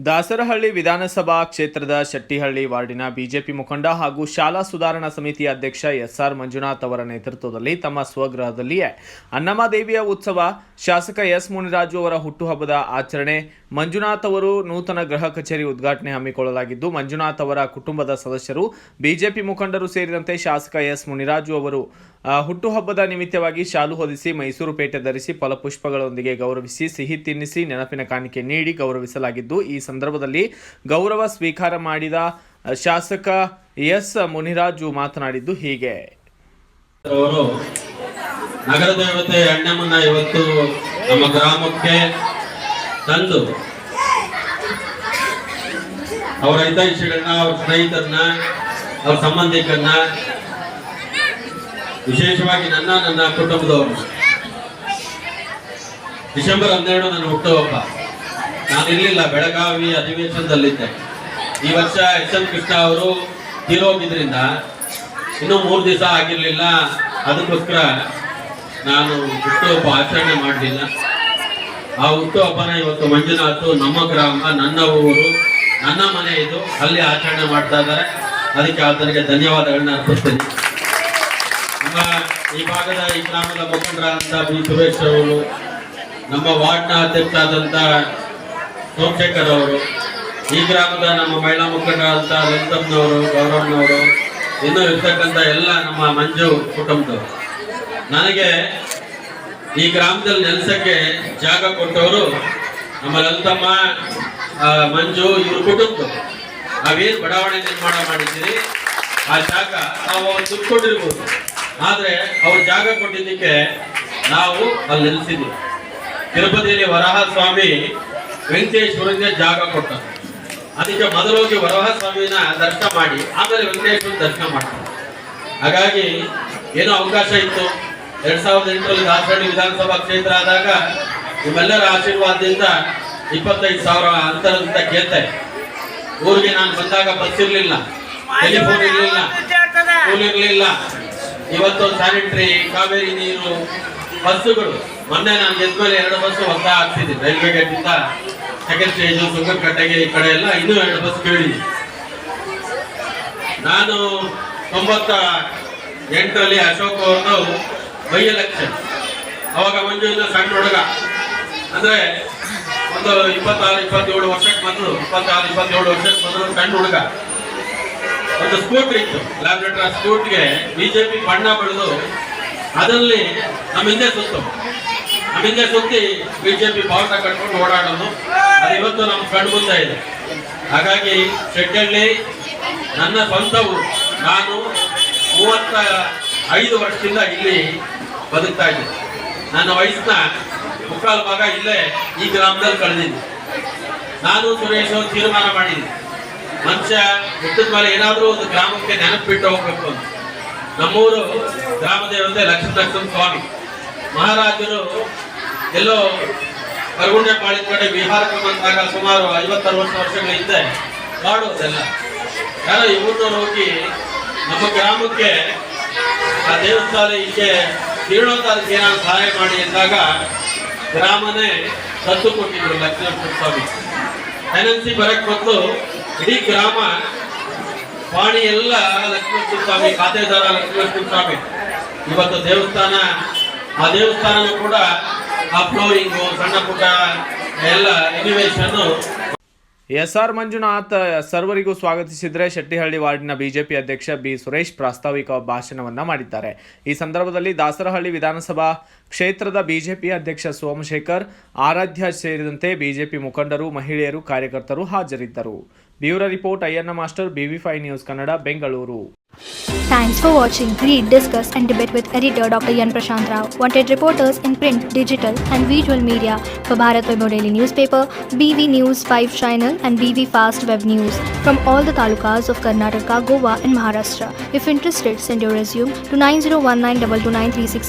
ದಾಸರಹಳ್ಳಿ ವಿಧಾನಸಭಾ ಕ್ಷೇತ್ರದ ಶೆಟ್ಟಿಹಳ್ಳಿ ವಾರ್ಡಿನ ಬಿಜೆಪಿ ಮುಖಂಡ ಹಾಗೂ ಶಾಲಾ ಸುಧಾರಣಾ ಸಮಿತಿಯ ಅಧ್ಯಕ್ಷ ಎಸ್ಆರ್ ಮಂಜುನಾಥ್ ಅವರ ನೇತೃತ್ವದಲ್ಲಿ ತಮ್ಮ ಸ್ವಗೃಹದಲ್ಲಿಯೇ ಅನ್ನಮದೇವಿಯ ಉತ್ಸವ, ಶಾಸಕ ಎಸ್ ಮುನಿರಾಜು ಅವರ ಹುಟ್ಟುಹಬ್ಬದ ಆಚರಣೆ, ಮಂಜುನಾಥ್ ಅವರು ನೂತನ ಗೃಹ ಕಚೇರಿ ಉದ್ಘಾಟನೆ ಹಮ್ಮಿಕೊಳ್ಳಲಾಗಿದ್ದು, ಮಂಜುನಾಥ್ ಅವರ ಕುಟುಂಬದ ಸದಸ್ಯರು, ಬಿಜೆಪಿ ಮುಖಂಡರು ಸೇರಿದಂತೆ ಶಾಸಕ ಎಸ್ ಮುನಿರಾಜು ಅವರು ಹುಟ್ಟುಹಬ್ಬದ ನಿಮಿತ್ತವಾಗಿ ಶಾಲು ಹೊದಿಸಿ, ಮೈಸೂರು ಪೇಟೆ ಧರಿಸಿ, ಫಲಪುಷ್ಪಗಳೊಂದಿಗೆ ಗೌರವಿಸಿ, ಸಿಹಿ ತಿನ್ನಿಸಿ, ನೆನಪಿನ ಕಾಣಿಕೆ ನೀಡಿ ಗೌರವಿಸಲಾಗಿದ್ದು, ಈ ಸಂದರ್ಭದಲ್ಲಿ ಗೌರವ ಸ್ವೀಕಾರ ಮಾಡಿದ ಶಾಸಕ ಎಸ್ ಮುನಿರಾಜು ಮಾತನಾಡಿದ್ದು ಹೀಗೆ. ನಗರ ದೇವತೆ ಅಣ್ಣಮ್ಮನ ಇವತ್ತು ನಮ್ಮ ಗ್ರಾಮಕ್ಕೆ ತಂದು ಅವರ ಹಿತೈಷಿಗಳನ್ನ, ಅವ್ರ ಸ್ನೇಹಿತರನ್ನ, ಅವ್ರ ಸಂಬಂಧಿಕರನ್ನ, ವಿಶೇಷವಾಗಿ ನನ್ನ ಕುಟುಂಬದವರು, ಡಿಸೆಂಬರ್ 12 ನನ್ನ ಹುಟ್ಟುಹಬ್ಬ. ನಾನಿರಲಿಲ್ಲ, ಬೆಳಗಾವಿ ಅಧಿವೇಶನದಲ್ಲಿದ್ದೆ. ಈ ವರ್ಷ ಎಸ್ ಎಂ ಕೃಷ್ಣ ಅವರು ತೀರೋಗಿದ್ರಿಂದ ಇನ್ನೂ 3 ದಿವಸ ಆಗಿರಲಿಲ್ಲ. ಅದಕ್ಕೋಸ್ಕರ ನಾನು ಹುಟ್ಟುಹಬ್ಬ ಆಚರಣೆ ಮಾಡಲಿಲ್ಲ. ಆ ಹುಟ್ಟುಹಬ್ಬನ ಇವತ್ತು ಮಂಜುನಾಥ್ ನಮ್ಮ ಗ್ರಾಮ, ನನ್ನ ಊರು, ನನ್ನ ಮನೆ ಇದು, ಅಲ್ಲಿ ಆಚರಣೆ ಮಾಡ್ತಾ ಇದ್ದಾರೆ. ಅದಕ್ಕೆ ಆತನಿಗೆ ಧನ್ಯವಾದಗಳನ್ನ ಅರ್ಪಿಸ್ತೀನಿ. ನಮ್ಮ ಈ ಭಾಗದ ಈ ಗ್ರಾಮದ ಮುಖಂಡರಾದಂಥ ಬಿ ಸುರೇಶ್ ಅವರು, ನಮ್ಮ ವಾರ್ಡ್ನ ಅಧ್ಯಕ್ಷ ಆದಂಥ ಸೋಮಶೇಖರ್ ಅವರು, ಈ ಗ್ರಾಮದ ನಮ್ಮ ಮಹಿಳಾ ಮುಖಂಡರಾದಂಥ ಲಲಿತಮ್ಮನವರು, ಗೌರವ್ನವರು, ಇನ್ನೂ ಇರ್ತಕ್ಕಂಥ ಎಲ್ಲ ನಮ್ಮ ಮಂಜು ಕುಟುಂಬದವರು. ನನಗೆ ಈ ಗ್ರಾಮದಲ್ಲಿ ನೆಲೆಸಕ್ಕೆ ಜಾಗ ಕೊಟ್ಟವರು ನಮ್ಮ ಲಲಿತಮ್ಮ, ಮಂಜು, ಇವ್ರ ಕುಟುಂಬದವರು. ನಾವೇನು ಬಡಾವಣೆ ನಿರ್ಮಾಣ ಮಾಡಿದ್ದೀರಿ ಆ ಜಾಗ ನಾವು ದುಡ್ಕೊಂಡಿರ್ಬೋದು, ಆದರೆ ಅವ್ರ ಜಾಗ ಕೊಟ್ಟಿದ್ದಕ್ಕೆ ನಾವು ಅಲ್ಲಿ ನೆಲೆಸಿದ್ದೀವಿ. ತಿರುಪತಿಯಲ್ಲಿ ವರಾಹ ಸ್ವಾಮಿ ವೆಂಕಟೇಶ್ವರನಿಗೆ ಜಾಗ ಕೊಟ್ಟ. ಅದಕ್ಕೆ ಮೊದಲೋಗಿ ವರಾಹ ಸ್ವಾಮಿನ ದರ್ಶನ ಮಾಡಿ ಆಮೇಲೆ ವೆಂಕಟೇಶ್ವರನ ದರ್ಶನ ಮಾಡ್ತಾರೆ. ಹಾಗಾಗಿ ಏನೋ ಅವಕಾಶ ಇತ್ತು. 2008ರಲ್ಲಿ ದಾಸರಹಳ್ಳಿ ವಿಧಾನಸಭಾ ಕ್ಷೇತ್ರ ಆದಾಗ ನಿಮ್ಮೆಲ್ಲರ ಆಶೀರ್ವಾದದಿಂದ 25,000 ಅಂತರದಿಂದ ಗೆದ್ದೆ. ಊರಿಗೆ ನಾನು ಬಂದಾಗ ಬಸ್ ಇರಲಿಲ್ಲ, ಟೆಲಿಫೋನ್ ಇರಲಿಲ್ಲ, ಸ್ಕೂಲ್ ಇರಲಿಲ್ಲ. ಇವತ್ತು ಸ್ಯಾನಿಟರಿ, ಕಾವೇರಿ ನೀರು, ಬಸ್ಸುಗಳು. ಮೊನ್ನೆ ನಾನು ಗೆದ್ಮೇಲೆ 2 ಬಸ್ ಹೊಸ ಹಾಕ್ತಿದ್ದೀನಿ. ರೈಲ್ವೆ ಗೇಟಿಂದ ಸೆಕೆಂಡ್ ಸ್ಟೇಜು, ಸುಂಗಕಟ್ಟೆಗೆ ಈ ಕಡೆ ಎಲ್ಲ ಇನ್ನೂ 2 ಬಸ್ ಕೇಳಿದ್ದೀನಿ. ನಾನು 98ರಲ್ಲಿ ಅಶೋಕ್ ಅವ್ರದ್ದು ಬೈ ಎಲೆಕ್ಷನ್. ಅವಾಗ ಮಂಜು ಇನ್ನ ಸಣ್ಣ ಹುಡುಗ, ಅಂದ್ರೆ ಒಂದು 26-27 ವರ್ಷಕ್ಕೆ ಮೊದಲು, 26-27 ವರ್ಷಕ್ಕೆ ಮೊದಲು ಸಣ್ಣ ಹುಡುಗ. ಒಂದು ಸ್ಕೂಟರ್ ಇತ್ತು, ಲ್ಯಾಬ್ರೇಟರ್. ಆ ಸ್ಕೂಟ್ಗೆ ಬಿಜೆಪಿ ಬಣ್ಣ ಬೆಳೆದು ಅದರಲ್ಲಿ ನಮ್ಮ ಹಿಂದೆ ಸುತ್ತಿ ಬಿಜೆಪಿ ಬಾವುಟ ಕಟ್ಕೊಂಡು ಓಡಾಡೋದು, ಅದು ಇವತ್ತು ನಮ್ಮ ಕಣ್ಣು ಮುಂದೆ ಇದೆ. ಹಾಗಾಗಿ ಶೆಟ್ಟಿಹಳ್ಳಿ ನನ್ನ ಸ್ವಂತ ಊರು. ನಾನು 35 ವರ್ಷದಿಂದ ಇಲ್ಲಿ ಬದುಕ್ತಾ ಇದ್ದೆ. ನನ್ನ ವಯಸ್ಸಿನ 3/4 ಭಾಗ ಇಲ್ಲೇ ಈ ಗ್ರಾಮದಲ್ಲಿ ಕಳೆದಿದ್ದೆ. ನಾನು ಸುರೇಶ್ ಅವರು ತೀರ್ಮಾನ ಮಾಡಿದ್ದೆ, ಮನುಷ್ಯ ಹುಟ್ಟಿದ ಮೇಲೆ ಏನಾದರೂ ಒಂದು ಗ್ರಾಮಕ್ಕೆ ನೆನಪು ಬಿಟ್ಟು ಹೋಗ್ಬೇಕು ಅಂತ. ನಮ್ಮೂರು ಗ್ರಾಮ ದೇವತೆ ಲಕ್ಷ್ಮೀ ಸ್ವಾಮಿ ಮಹಾರಾಜರು ಎಲ್ಲೋ ಕರಗುಂಡೆ ಪಾಳಿದ ಕಡೆ ವಿಹಾರಕ್ಕೆ ಬಂದಾಗ ಸುಮಾರು 50-60 ವರ್ಷಗಳ ಹಿಂದೆ ಮಾಡೋದೆಲ್ಲ ಯಾರೋ ಇವ್ರನ್ನವ್ರು ಹೋಗಿ ನಮ್ಮ ಗ್ರಾಮಕ್ಕೆ ಆ ದೇವಸ್ಥಾನ ಹೀಗೆ ಜೀರ್ಣೋದ್ಧಾರಕ್ಕೆ ಏನಾದ್ರು ಸಹಾಯ ಮಾಡಿ ಎಂದಾಗ ಗ್ರಾಮನೇ ದತ್ತು ಕೊಟ್ಟಿದ್ರು ಲಕ್ಷ್ಮೀ ಸ್ವಾಮಿ. ಫೈನಾನ್ಸಿ ಬರಕ್ ಮೊದಲು ಇಡೀ ಗ್ರಾಮ ಪಾಣಿ ಎಲ್ಲ ಲಕ್ಷ್ಮೀ ಸ್ವಾಮಿ, ಖಾತೆದಾರ ಲಕ್ಷ್ಮೀ ಸ್ವಾಮಿ. ಇವತ್ತು ದೇವಸ್ಥಾನ, ಆ ದೇವಸ್ಥಾನನೂ ಕೂಡ ಆ ಫ್ಲೋರಿಂಗು, ಸಣ್ಣ ಪುಟ್ಟ ಎಲ್ಲ ಎನಿವೇಶನ್. ಎಸ್ಆರ್ ಮಂಜುನಾಥ್ ಸರ್ವರಿಗೂ ಸ್ವಾಗತಿಸಿದರೆ ಶೆಟ್ಟಿಹಳ್ಳಿ ವಾರ್ಡಿನ ಬಿಜೆಪಿ ಅಧ್ಯಕ್ಷ ಬಿ ಸುರೇಶ್ ಪ್ರಾಸ್ತಾವಿಕ ಭಾಷಣವನ್ನ ಮಾಡಿದ್ದಾರೆ. ಈ ಸಂದರ್ಭದಲ್ಲಿ ದಾಸರಹಳ್ಳಿ ವಿಧಾನಸಭಾ ಕ್ಷೇತ್ರದ ಬಿಜೆಪಿ ಅಧ್ಯಕ್ಷ ಸೋಮಶೇಖರ್, ಆರಾಧ್ಯ ಸೇರಿದಂತೆ ಬಿಜೆಪಿ ಮುಖಂಡರು, ಮಹಿಳೆಯರು, ಕಾರ್ಯಕರ್ತರು ಹಾಜರಿದ್ದರು. Bureau report Ayyanna master, BV5 news Kannada, Bengaluru. Thanks for watching. Read, discuss and debate with editor Dr. Yan Prashant Rao. Wanted reporters in print, digital and visual media for Bharat Vaibhav Daily Newspaper, BV News 5 Channel and BV Fast Web News from all the talukas of Karnataka, Goa and Maharashtra. If interested, send your resume to 9019229369.